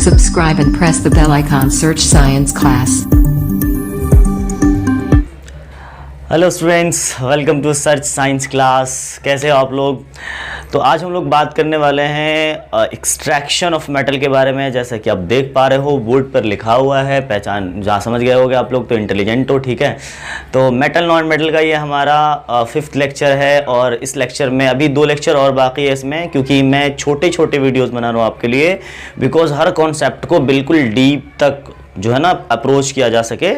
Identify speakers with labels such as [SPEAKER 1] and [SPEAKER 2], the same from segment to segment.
[SPEAKER 1] subscribe and press the bell icon. Search science class.
[SPEAKER 2] Hello students, welcome to search science class. कैसे हो आप लोग? तो आज हम लोग बात करने वाले हैं एक्सट्रैक्शन ऑफ मेटल के बारे में। जैसा कि आप देख पा रहे हो बोर्ड पर लिखा हुआ है, पहचान जहाँ समझ गए होगे आप लोग तो इंटेलिजेंट हो, ठीक है। तो मेटल नॉन मेटल का ये हमारा 5th लेक्चर है और इस लेक्चर में अभी 2 लेक्चर और बाकी है इसमें, क्योंकि मैं छोटे छोटे वीडियोज़ बना रहा हूँ आपके लिए, बिकॉज हर कॉन्सेप्ट को बिल्कुल डीप तक जो है ना अप्रोच किया जा सके।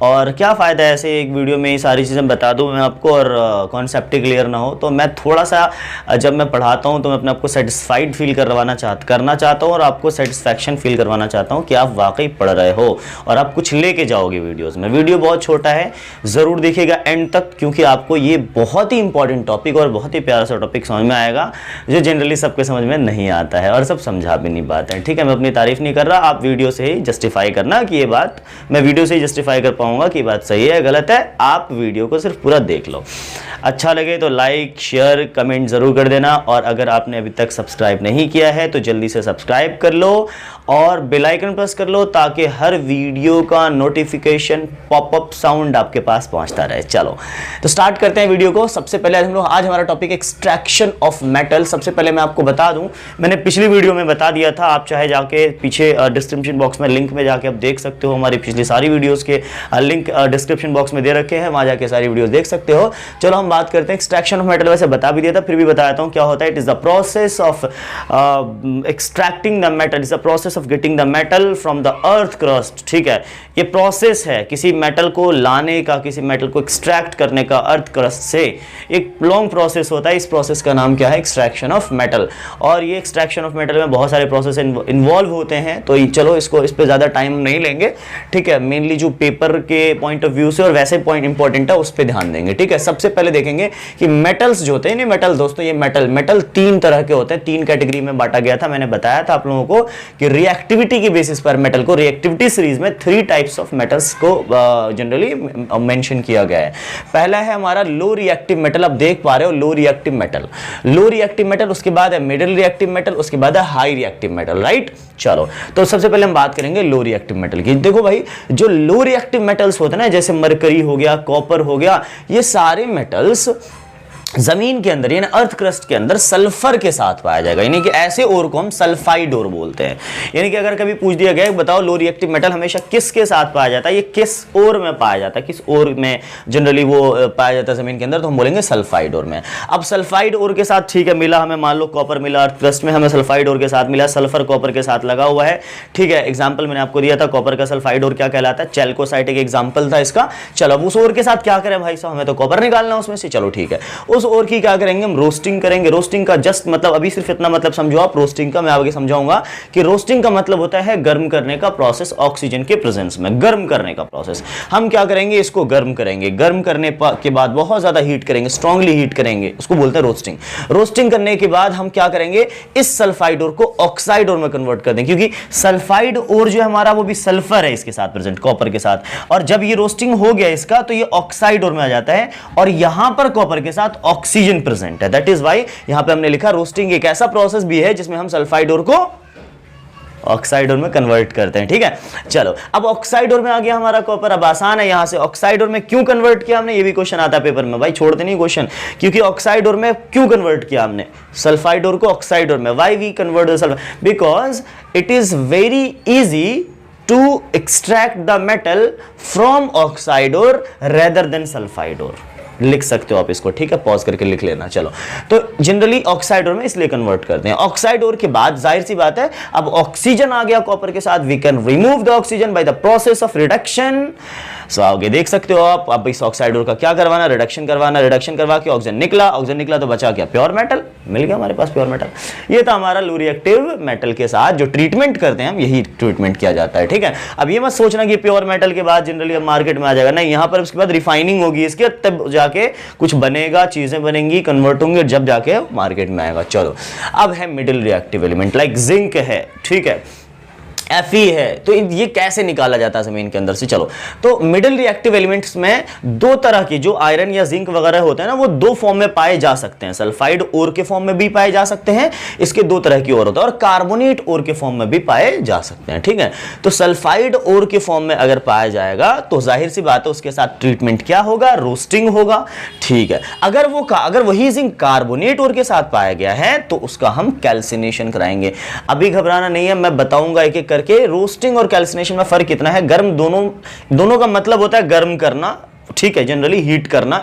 [SPEAKER 2] और क्या फ़ायदा है ऐसे एक वीडियो में ये सारी चीज़ें बता दूं मैं आपको और कॉन्सेप्ट ही क्लियर ना हो। तो मैं थोड़ा सा जब मैं पढ़ाता हूं तो मैं अपने आपको सेटिस्फाइड फील करना चाहता हूं और आपको सेटिस्फैक्शन फील करवाना चाहता हूं कि आप वाकई पढ़ रहे हो और आप कुछ लेके जाओगे वीडियोज़ में। वीडियो बहुत छोटा है, ज़रूर देखिएगा एंड तक, क्योंकि आपको ये बहुत ही इंपॉर्टेंट टॉपिक और बहुत ही प्यारा सा टॉपिक समझ में आएगा जो जनरली सबके समझ में नहीं आता है और सब समझा भी नहीं पाते हैं, ठीक है। मैं अपनी तारीफ नहीं कर रहा, आप वीडियो से ही जस्टिफाई करना कि ये बात, मैं वीडियो से ही जस्टिफाई कर पाऊंगा कि बात सही है गलत है। आप वीडियो को सिर्फ पूरा देख लो, अच्छा लगे तो लाइक शेयर कमेंट जरूर कर देना। और अगर आपने अभी तक सब्सक्राइब नहीं किया है तो जल्दी से सब्सक्राइब कर लो और बेल आइकन प्रेस कर लो ताकि हर वीडियो का नोटिफिकेशन पॉपअप साउंड आपके पास पहुंचता रहे। चलो तो स्टार्ट करते हैं वीडियो को। सबसे पहले हम लोग आज हमारा टॉपिक एक्सट्रैक्शन ऑफ मेटल। सबसे पहले मैं आपको बता दूं, मैंने पिछली वीडियो में बता दिया था, आप चाहे जाके पीछे डिस्क्रिप्शन बॉक्स में लिंक में जाके आप देख सकते हो। हमारी पिछली सारी वीडियोस के लिंक डिस्क्रिप्शन बॉक्स में दे रखे हैं, वहां जाके सारी वीडियोस देख सकते हो। चलो हम बात करते हैं एक्सट्रैक्शन ऑफ मेटल। वैसे बता भी दिया था, फिर भी बता देता हूं क्या होता है। It is the process of extracting the metal, is the process of getting the metal from the earth crust, ठीक है। ये प्रोसेस है किसी मेटल को लाने का, किसी मेटल को एक्सट्रैक्ट करने का अर्थ क्रस्ट से। एक लॉन्ग प्रोसेस होता है, इस प्रोसेस का नाम क्या है? Extraction of metal. और ये एक्सट्रैक्शन ऑफ मेटल में बहुत सारे प्रोसेस इन्वॉल्व होते हैं, तो चलो इसको इस पर ज्यादा टाइम नहीं लेंगे, ठीक है। मेनली जो पेपर के पॉइंट ऑफ व्यू से और वैसे पॉइंट इंपॉर्टेंट है उस पर ध्यान देंगे, ठीक है। सबसे पहले देखेंगे कि मेटल्स जो होते हैं, नहीं मेटल दोस्तों, ये मेटल 3 तरह के होते हैं, 3 कैटेगरी में बांटा गया था। मैंने बताया था आप लोगों को कि रिएक्टिविटी के बेसिस पर मेटल को, रिएक्टिविटी सीरीज में 3 टाइप्स ऑफ मेटल्स को जनरली मेंशन किया गया है। पहला है हमारा लो रिएक्टिव मेटल, आप देख पा रहे हो लो रिएक्टिव मेटल, उसके बाद है मिडिल रिएक्टिव मेटल, उसके बाद है हाई रिएक्टिव मेटल, राइट। चलो तो सबसे पहले हम बात करेंगे लो रिएक्टिव मेटल की। देखो भाई, जो लो रिएक्टिव मेटल्स होते हैं ना, जैसे मरकरी हो गया, कॉपर हो गया, ये सारे मेटल्स जमीन के अंदर यानी अर्थ क्रस्ट के अंदर सल्फर के साथ पाया जाएगा। यानी कि ऐसे ओर को हम सल्फाइड ओर बोलते हैं। यानी कि अगर कभी पूछ दिया गया बताओ लो रिएक्टिव मेटल हमेशा किसके साथ पाया जाता है, ये किस ओर में पाया जाता है, किस ओर में जनरली वो पाया जाता है जमीन के अंदर, तो हम बोलेंगे सल्फाइड ओर में। अब सल्फाइड ओर के साथ, ठीक है, मिला हमें, मान लो कॉपर मिला अर्थ क्रस्ट में, हमें सल्फाइड ओर के साथ मिला, सल्फर कॉपर के साथ लगा हुआ है, ठीक है। एग्जाम्पल मैंने आपको दिया था, कॉपर का सल्फाइड ओर क्या कहलाता है? चैल्कोसाइट एक एग्जाम्पल था इसका। चलो अब उस ओर के साथ क्या करें भाई साहब, हमें तो कॉपर निकालना उसमें से, चलो ठीक है। उस ओर की क्या करेंगे हम? रोस्टिंग करेंगे। रोस्टिंग का जस्ट मतलब अभी सिर्फ इतना मतलब समझो आप रोस्टिंग का, मैं आगे समझाऊंगा कि रोस्टिंग का मतलब होता है गर्म करने का प्रोसेस, ऑक्सीजन के प्रेजेंस में गर्म करने का प्रोसेस। हम क्या करेंगे? इसको गर्म करेंगे। गर्म करने के बाद बहुत ज्यादा हीट करेंगे, स्ट्रांगली हीट करेंगे, उसको बोलते हैं रोस्टिंग। रोस्टिंग करने के बाद हम क्या करेंगे? इस सल्फाइड ओर को ऑक्साइड ओर में कन्वर्ट कर देंगे, क्योंकि सल्फाइड ओर जो है हमारा वो भी सल्फर है इसके साथ प्रेजेंट, कॉपर के साथ। और जब ये रोस्टिंग हो गया इसका तो ये ऑक्साइड ओर में आ जाता है और यहां पर कॉपर के साथ ऑक्सीजन प्रेजेंट है। दैट इज व्हाई यहां पे हमने लिखा रोस्टिंग एक ऐसा प्रोसेस भी है जिसमें हम सल्फाइड ओर को ऑक्साइड ओर में कन्वर्ट करते हैं, ठीक है। चलो अब ऑक्साइड ओर में आ गया हमारा कॉपर। अब आसान है, यहां से ऑक्साइड ओर में क्यों कन्वर्ट किया हमने, ये भी क्वेश्चन आता है पेपर में भाई, छोड़ते नहीं क्वेश्चन। क्योंकि ऑक्साइड ओर में क्यों कन्वर्ट किया हमने सल्फाइड ओर को ऑक्साइड ओर में? Why we convert the sulphur? Because it is very easy to extract the metal from oxide ore rather than sulphide ore. लिख सकते हो आप इसको, ठीक है, पॉज करके लिख लेना। चलो तो जनरली ऑक्साइड ओर में इसलिए कन्वर्ट करते हैं। ऑक्साइड ओर के बाद जाहिर सी बात है अब ऑक्सीजन आ गया कॉपर के साथ, we can remove the oxygen by the process of reduction. So आगे देख सकते हो आप, अब इस ऑक्साइड ओर का क्या करवाना? रिडक्शन करवाना। रिडक्शन करवा के ऑक्सीजन निकला तो बचा क्या? प्योर मेटल, मिल गया हमारे पास प्योर मेटल। ये था हमारा लो रिएक्टिव मेटल के साथ जो ट्रीटमेंट करते हैं हम, यही ट्रीटमेंट किया जाता है, ठीक है। अब ये मत सोचना कि प्योर मेटल के बाद जनरली अब मार्केट में आ जाएगा, नहीं, यहां पर उसके बाद रिफाइनिंग होगी इसके, तब जाके कुछ बनेगा, चीजें बनेंगी, कन्वर्ट होंगे, जब जाके मार्केट में आएगा। चलो अब है middle reactive element, like zinc है, ठीक है। Fe है, तो ये कैसे निकाला जाता है जमीन के अंदर से? चलो, तो मिडिल रिएक्टिव एलिमेंट्स में दो तरह की जो आयरन या जिंक वगैरह होते हैं ना, वो दो फॉर्म में पाए जा सकते हैं। सल्फाइड ओर के फॉर्म में भी पाए जा सकते हैं, इसके दो तरह की ओर होता है, और कार्बोनेट ओर के फॉर्म में भी पाए जा सकते हैं। ठीक है, तो सल्फाइड ओर के फॉर्म में अगर पाया जाएगा तो जाहिर सी बात है उसके साथ ट्रीटमेंट क्या होगा? रोस्टिंग होगा। ठीक है, अगर वही जिंक कार्बोनेट ओर के साथ पाया गया है तो उसका हम कैल्सिनेशन कराएंगे। अभी घबराना नहीं है, मैं बताऊंगा एक एक करके। रोस्टिंग और कैल्सिनेशन में फर्क कितना है? गर्म, दोनों का मतलब होता है गर्म करना, ठीक है, जनरली हीट करना,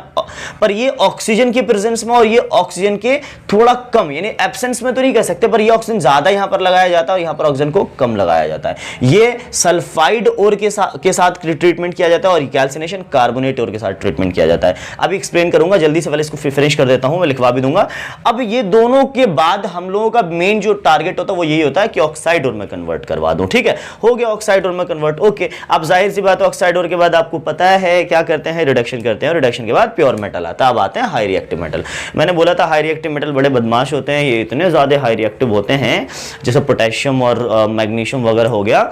[SPEAKER 2] पर ये ऑक्सीजन की प्रेजेंस में और ये ऑक्सीजन के थोड़ा कम, यानी एब्सेंस में तो नहीं कह सकते, पर ये ऑक्सीजन ज्यादा यहां पर लगाया जाता है और यहां पर ऑक्सीजन को कम लगाया जाता है। ये सल्फाइड ओर के साथ ट्रीटमेंट किया जाता है और कैल्सिनेशन कार्बोनेट ओर के साथ ट्रीटमेंट किया जाता है। अभी एक्सप्लेन करूंगा, जल्दी से पहले इसको फिनिश कर देता हूं, मैं लिखवा भी दूंगा। अब ये दोनों के बाद हम लोगों का मेन जो टारगेट होता है वो यही होता है कि ऑक्साइड ओर में कन्वर्ट करवा दूं। ठीक है, हो गया ऑक्साइड ओर में कन्वर्ट। ओके, अब जाहिर सी बात है ऑक्साइड ओर के बाद आपको पता है क्या करते हैं? रिडक्शन करते हैं, रिडक्शन के बाद प्योर मेटल आता है। अब आते हैं हाई रिएक्टिव मेटल। मैंने बोला था हाई रिएक्टिव मेटल बड़े बदमाश होते हैं, ये इतने ज्यादा हाई रिएक्टिव होते हैं, जैसे पोटेशियम और मैग्नीशियम वगैरह हो गया,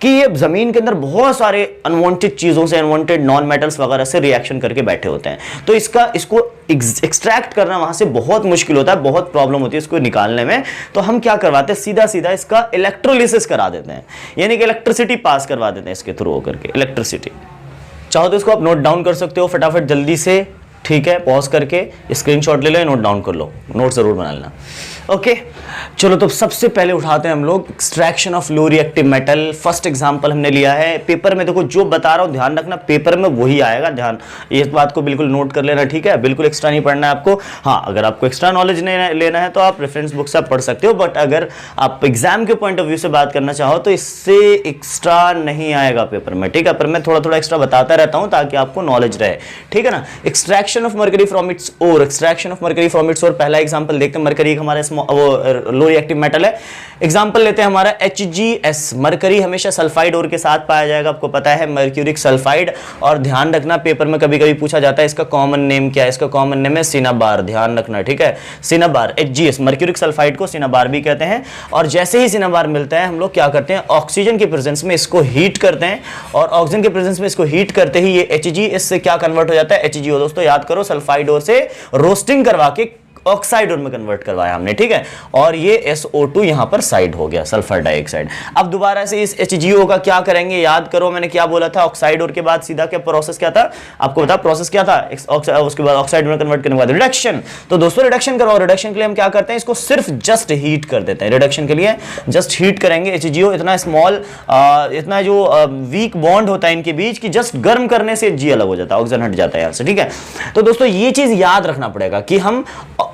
[SPEAKER 2] कि ये जमीन के अंदर बहुत सारे अनवांटेड चीजों से, अनवांटेड नॉन मेटल्स वगैरह से रिएक्शन करके बैठे होते हैं। तो इसको एक्सट्रैक्ट करना वहां से बहुत मुश्किल होता है, बहुत प्रॉब्लम होती है इसको निकालने में। तो हम क्या करवाते हैं? सीधा सीधा इसका इलेक्ट्रोलिसिस करा देते हैं, यानी कि इलेक्ट्रिसिटी पास करवा देते हैं इसके थ्रू होकर के, इलेक्ट्रिसिटी। चाहो तो इसको आप नोट डाउन कर सकते हो फटाफट जल्दी से, ठीक है, पॉज करके स्क्रीनशॉट ले लो, नोट डाउन कर लो, नोट जरूर बना लेना। ओके, चलो तो सबसे पहले उठाते हैं हम लोग extraction of low reactive metal. First example हमने लिया है पेपर में, देखो जो बता रहा हूं ध्यान रखना, पेपर में वही आएगा, ध्यान इस बात को बिल्कुल नोट कर लेना। ठीक है, बिल्कुल एक्स्ट्रा नहीं पढ़ना है आपको। हाँ, अगर आपको एक्स्ट्रा नॉलेज लेना है तो आप रेफरेंस बुक से पढ़ सकते हो, बट अगर आप एग्जाम के पॉइंट ऑफ व्यू से बात करना चाहो तो इससे एक्स्ट्रा नहीं आएगा पेपर में। ठीक है, पर मैं थोड़ा थोड़ा एक्स्ट्रा बताता रहता हूं ताकि आपको नॉलेज रहे। ठीक है ना। Extraction of mercury from its ore, extraction of mercury from its ore, पहला एग्जांपल देखते हैं। मर्करी हमारे वो लो रिएक्टिव मेटल है। एग्जांपल लेते हैं हमारा HgS। मरकरी हमेशा सल्फाइड ओर के साथ पाया जाएगा, आपको पता है, मर्क्यूरिक सल्फाइड। और ध्यान रखना पेपर में कभी कभी पूछा जाता है इसका कॉमन नेम क्या है? इसका कॉमन नेम है सिनाबार, ध्यान रखना। ठीक है, सिनाबार, HgS, मर्क्यूरिक सल्फाइड को सिनाबार भी कहते हैं। और जैसे ही सिनाबार मिलता है हम लोग क्या करते हैं? ऑक्सीजन के प्रेजेंस में इसको हीट करते हैं, और ऑक्सीजन के प्रेजेंस में इसको हीट करते ही ये HgS से क्या कन्वर्ट हो जाता है? HgO। दोस्तों याद करो, सल्फाइड ओर से रोस्टिंग करवा के ऑक्साइड ओर में कन्वर्ट करवाया हमने। ठीक है, और ये SO2 यहां पर साइड हो गया, सल्फर डाइऑक्साइड। अब दोबारा से इस HgO का क्या करेंगे? याद करो मैंने क्या बोला था, ऑक्साइड ओर के बाद सीधा क्या प्रोसेस क्या था आपको बता, प्रोसेस क्या था? उसके बाद ऑक्साइड में कन्वर्ट करने के बाद रिडक्शन। तो दोस्तों रिडक्शन करवाओ। रिडक्शन के लिए हम क्या करते हैं? इसको सिर्फ जस्ट हीट कर देते हैं। रिडक्शन के लिए जस्ट हीट करेंगे। HgO इतना स्मॉल, इतना जो वीक बॉन्ड होता है इनके बीच, कि जस्ट गर्म करने से G अलग हो जाता है, ऑक्सीजन हट जाता है यहां से। ठीक है, तो दोस्तों ये चीज याद रखना पड़ेगा कि हम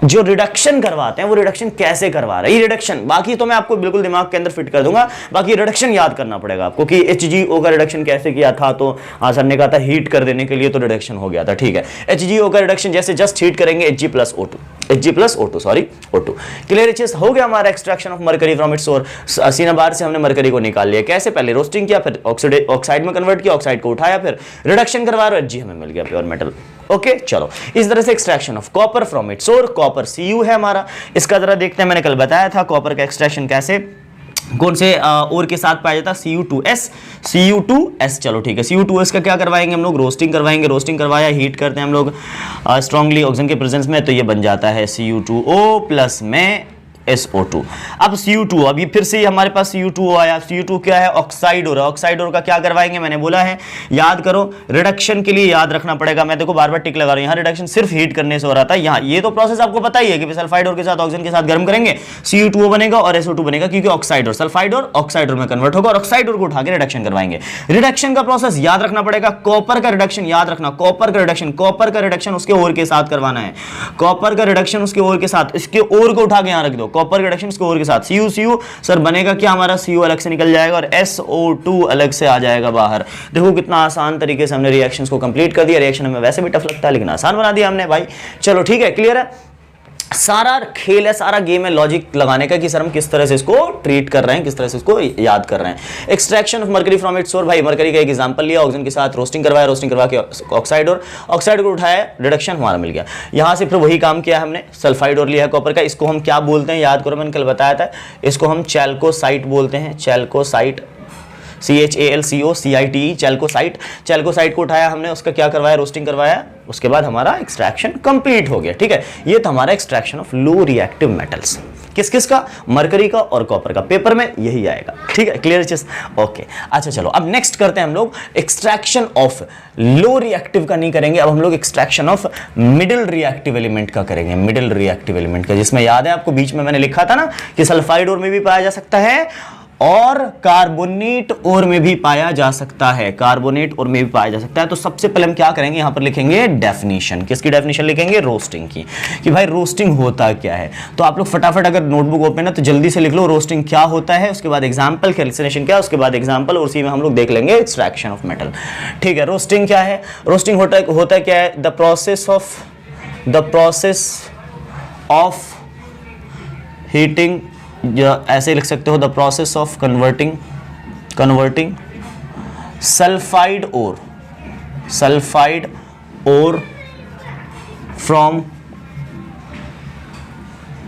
[SPEAKER 2] जो रिडक्शन करवाते हैं वो रिडक्शन कैसे करवा रहे हैं। ये रिडक्शन बाकी तो मैं आपको बिल्कुल दिमाग के अंदर फिट कर दूंगा, बाकी रिडक्शन याद करना पड़ेगा आपको कि HgO का रिडक्शन कैसे किया था। तो सर ने कहा था हीट कर देने के लिए, तो रिडक्शन हो गया था। ठीक है, HgO का रिडक्शन जैसे जस्ट हीट करेंगे Hg+O2 सॉरी O2। क्लियर चीज हो गया हमारा extraction of mercury from its ore. Cinnabar से हमने मरकरी को निकाल लिया। कैसे? पहले रोस्टिंग किया, फिर ऑक्साइड में कन्वर्ट किया, ऑक्साइड को उठाया, फिर रिडक्शन करवा रहे, Hg हमें मिल गया प्योर मेटल। ओके, चलो इस तरह से extraction of copper from its ore. Copper Cu है हमारा, इसका जरा देखते हैं। मैंने कल बताया था कॉपर का एक्सट्रैक्शन कैसे, कौन से ओर के साथ पाया जाता है? Cu2S। चलो ठीक है, Cu2S का क्या करवाएंगे हम लोग? रोस्टिंग करवाएंगे। रोस्टिंग करवाया, हीट करते हैं हम लोग स्ट्रांगली ऑक्सीजन के प्रेजेंस में, तो ये बन जाता है Cu2O प्लस में SO2। अब Cu2, अब ये फिर से हमारे पास Cu2 आया। Cu2 क्या है? ऑक्साइड ओर। ऑक्साइड ओर का क्या करवाएंगे? मैंने बोला है, याद करो, रिडक्शन के लिए याद रखना पड़ेगा। मैं देखो बार बार टिक लगा रहा हूं, यहाँ रिडक्शन सिर्फ हीट करने से हो रहा था। यहाँ ये तो प्रोसेस आपको पता ही है कि सल्फाइड ओर के साथ ऑक्सीजन के साथ गर्म करेंगे, Cu2O बनेगा और SO2 बनेगा, क्योंकि ऑक्साइड ओर, सल्फाइड ओर ऑक्साइड ओर में कन्वर्ट होगा, और ऑक्साइड ओर को उठा के रिडक्शन करवाएंगे। रिडक्शन का प्रोसेस याद रखना पड़ेगा। कॉपर का रिडक्शन याद रखना, कॉपर का रिडक्शन उसके ओर के साथ करवाना है। कॉपर का रिडक्शन उसके ओर के साथ, इसके ओर को उठा के यहाँ रख दो। कॉपर का रिडक्शन इसके के साथ Cu सर बनेगा क्या? हमारा Cu अलग से निकल जाएगा और SO2 अलग से आ जाएगा बाहर। देखो कितना आसान तरीके से हमने रिएक्शंस को कंप्लीट कर दिया। रिएक्शन हमें वैसे भी टफ लगता है, लेकिन आसान बना दिया हमने भाई। चलो ठीक है, क्लियर है। सारा खेल है, सारा गेम है लॉजिक लगाने का कि सर हम किस तरह से इसको ट्रीट कर रहे हैं, किस तरह से इसको याद कर रहे हैं। Extraction of mercury from its ore, भाई मरकरी का एक एग्जांपल लिया, ऑक्सीजन के साथ रोस्टिंग करवाया, रोस्टिंग करवा के ऑक्साइड और ऑक्साइड को उठाया, रिडक्शन हमारा मिल गया। यहां से फिर वही काम किया हमने, सल्फाइड और लिया है कॉपर का। इसको हम क्या बोलते हैं? याद करो, मैंने कल बताया था, इसको हम चैल्कोसाइट बोलते हैं। चैल्कोसाइट, CHALCOCITE, चैल्कोसाइट। चैल्कोसाइट को उठाया हमने, उसका क्या करवाया, रोस्टिंग करवाया, उसके बाद हमारा एक्सट्रैक्शन कंप्लीट हो गया। ठीक है, ये था हमारा extraction of low reactive metals. किस किस का, मरकरी का और कॉपर का। पेपर में यही आएगा। ठीक है, क्लियर चीज, ओके। अच्छा चलो अब नेक्स्ट करते हैं हम लोग एक्सट्रैक्शन ऑफ लो रिएक्टिव का नहीं करेंगे, अब हम लोग extraction of middle reactive element का करेंगे। मिडिल रिएक्टिव एलिमेंट का, जिसमें याद है आपको बीच में मैंने लिखा था ना कि सल्फाइड ओर में भी पाया जा सकता है और कार्बोनेट ओर में भी पाया जा सकता है, कार्बोनेट ओर में भी पाया जा सकता है। तो सबसे पहले हम क्या करेंगे, यहां पर लिखेंगे डेफिनेशन। किसकी डेफिनेशन लिखेंगे, रोस्टिंग की, कि भाई रोस्टिंग होता क्या है। तो आप लोग फटाफट अगर नोटबुक ओपन है तो जल्दी से लिख लो रोस्टिंग क्या होता है, उसके बाद एग्जांपल, कैल्सिनेशन क्या, उसके बाद एग्जांपल, और उसी में हम लोग देख लेंगे एक्सट्रैक्शन ऑफ मेटल। ठीक है, रोस्टिंग क्या है, रोस्टिंग होता क्या है, द प्रोसेस ऑफ हीटिंग, ऐसे लिख सकते हो, the process of converting sulphide ore from,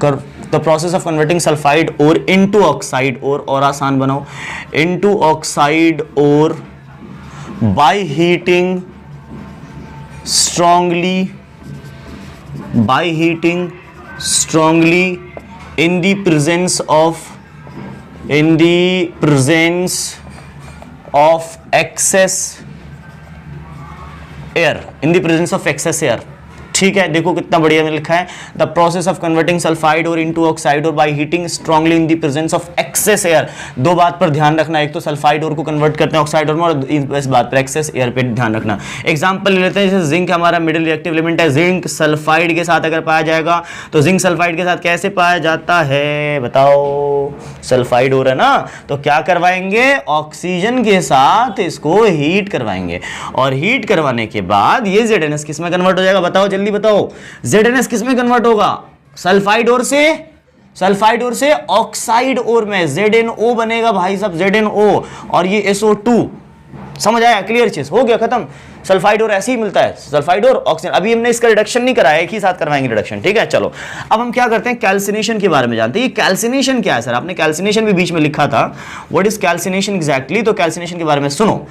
[SPEAKER 2] the process of converting sulphide ore into oxide ore, और आसान बनाओ, into oxide ore by heating strongly in the presence of excess air। ठीक है, देखो कितना बढ़िया में लिखा है, the process of converting sulphide ore into oxide ore by heating strongly in the presence of excess air. दो बात पर ध्यान रखना, एक तो सल्फाइड और को कन्वर्ट करते हैं ऑक्साइड और में, और इस बात पर एक्सेस एयर पे ध्यान रखना। एग्जांपल ले लेते हैं, जैसे जिंक हमारा मिडिल रिएक्टिव एलिमेंट है, जिंक सल्फाइड के साथ अगर पाया जाएगा तो जिंक सल्फाइड के साथ कैसे पाया जाता है बताओ, सल्फाइड हो रहा है ना, तो क्या करवाएंगे, ऑक्सीजन के साथ इसको हीट करवाएंगे, और हीट करवाने के बाद ये ZNS किस में कन्वर्ट हो जाएगा, बताओ जल्दी बताओ, ZNS किस में कन्वर्ट होगा, सल्फाइड ओर से ऑक्साइड ओर में, ZNO बनेगा भाई साहब, ZNO, और ये SO2। समझ आया, क्लियर चीज, हो गया खत्म। सल्फाइड और ऐसे ही मिलता है, सल्फाइड और ऑक्सीजन। अभी हमने इसका रिडक्शन नहीं कराया, एक ही साथ करवाएंगे रिडक्शन। ठीक है, चलो अब हम क्या करते हैं, कैल्सिनेशन के बारे में जानते हैं। ये कैल्सिनेशन क्या है सर, आपने कैल्सिनेशन भी बीच में लिखा था, व्हाट इज कैल्सिनेशन एग्जैक्टली, तो कैल्सिनेशन के बारे में सुनो,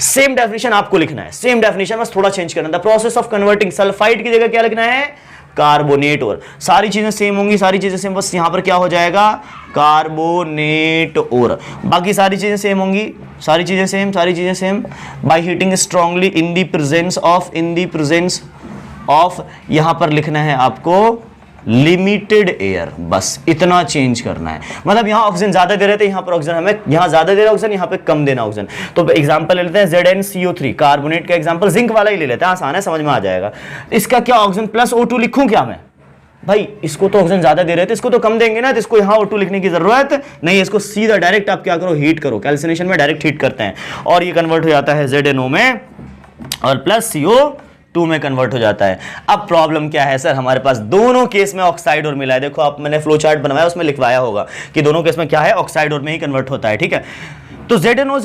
[SPEAKER 2] सेम डेफिनेशन आपको लिखना है, सेम डेफिनेशन, बस थोड़ा चेंज करना। The process of converting sulphide की जगह क्या लिखना है, कार्बोनेट और, सारी चीजें सेम होंगी, सारी चीजें सेम, बस यहां पर क्या हो जाएगा, कार्बोनेट और, बाकी सारी चीजें सेम होंगी, सारी चीजें same, bye heating strongly in the presence of, यहां पर लिखना है आपको लिमिटेड एयर, बस इतना चेंज करना है। मतलब यहां ऑक्सीजन ज्यादा दे रहे थे, यहां पर ऑक्सीजन हमें, यहां ज्यादा दे रहा ऑक्सीजन, यहां पे कम देना ऑक्सीजन। तो एग्जांपल ले लेते हैं, ZnCO3 कार्बोनेट का एग्जांपल, जिंक वाला ही ले लेते हैं, आसान है, समझ में आ जाएगा। इसका क्या, ऑक्सीजन प्लस O2 लिखूं क्या मैं, भाई इसको तो ऑक्सीजन ज्यादा दे रहे थे, इसको तो कम देंगे ना, तो इसको यहां O2 लिखने की जरूरत नहीं है, इसको सीधा डायरेक्ट आप क्या करो, हीट करो। कैल्सिनेशन में डायरेक्ट हीट करते हैं और ये कन्वर्ट हो जाता है ZNO में, और प्लस CO2 में कन्वर्ट हो जाता है। अब प्रॉब्लम क्या है सर, हमारे पास दोनों केस में ऑक्साइड और मिला है। देखो आप, मैंने फ्लो चार्ट बनवाया, उसमें लिखवाया होगा कि दोनों केस में क्या है, ऑक्साइड और में ही कन्वर्ट होता है। ठीक है, तो ZNO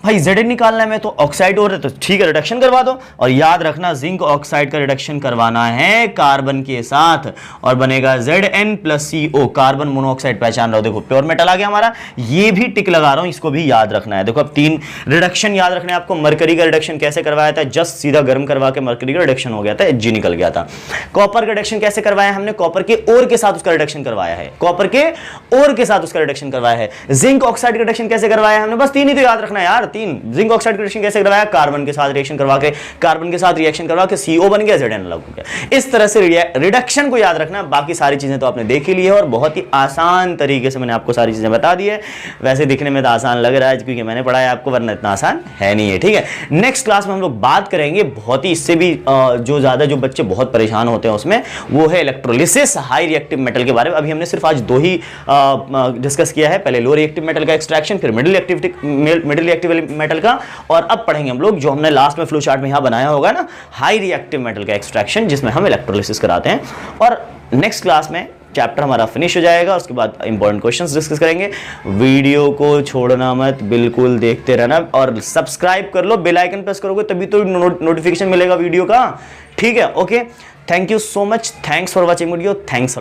[SPEAKER 2] भाई Zn निकालना है, मैं तो ऑक्साइड और है तो ठीक है, रिडक्शन करवा दो। और याद रखना, जिंक ऑक्साइड का रिडक्शन करवाना है कार्बन के साथ, और बनेगा Zn plus CO, carbon monoxide. पहचान रहा हो, देखो प्योर मेटल आ गया हमारा, ये भी टिक लगा रहा हूं, इसको भी याद रखना है। देखो अब 3 रिडक्शन याद रखने आपको। मरकरी का रिडक्शन कैसे करवाया था, जस्ट सीधा गर्म करवा के मरकरी का रिडक्शन हो गया था, Hg निकल गया था। कॉपर का रिडक्शन कैसे करवाया हमने, कॉपर के ओर के साथ उसका रिडक्शन करवाया है, कॉपर के ओर के साथ उसका रिडक्शन करवाया है। जिंक ऑक्साइड का रिडक्शन कैसे करवाया हमने, बस 3 ही तो याद रखना यार, 3। जिंक ऑक्साइड रिएक्शन कैसे करवाया, कार्बन के साथ रिएक्शन करवा के, कार्बन के साथ रिएक्शन करवा के CO बन गया, Zn अलग हो गया। इस तरह से रिडक्शन को याद रखना। बाकी सारी चीजें तो आपने देख ही ली है, और बहुत ही आसान तरीके से मैंने आपको सारी चीजें बता दी है। वैसे दिखने में तो आसान लग रहा है क्योंकि मैंने पढ़ाया आपको, वरना इतना आसान है नहीं है। ठीक है, नेक्स्ट क्लास में हम लोग बात करेंगे बहुत ही, इससे भी जो बच्चे बहुत परेशान होते हैं उसमें, वो है इलेक्ट्रोलिसिस हाई रिएक्टिव मेटल के बारे में। अभी हमने सिर्फ आज 2 ही डिस्कस किया है, पहले लो रिएक्टिव मेटल का एक्सट्रैक्शन, फिर मिडिल रिएक्टिव मेटल का, और अब पढ़ेंगे हम लोग जो हमने लास्ट में फ्लो चार्ट में यहां बनाया होगा ना, हाई रिएक्टिव मेटल का एक्सट्रैक्शन, जिसमें हम इलेक्ट्रोलिसिस कराते हैं। और नेक्स्ट क्लास में चैप्टर हमारा फिनिश हो जाएगा, उसके बाद इंपॉर्टेंट क्वेश्चंस डिस्कस करेंगे। वीडियो को छोड़ना मत, बिल्कुल देखते रहना, और सब्सक्राइब कर लो, बेल आइकन प्रेस करोगे तभी तो नोटिफिकेशन मिलेगा वीडियो का। ठीक है, okay, thank you so much, thanks for watching video, thanks.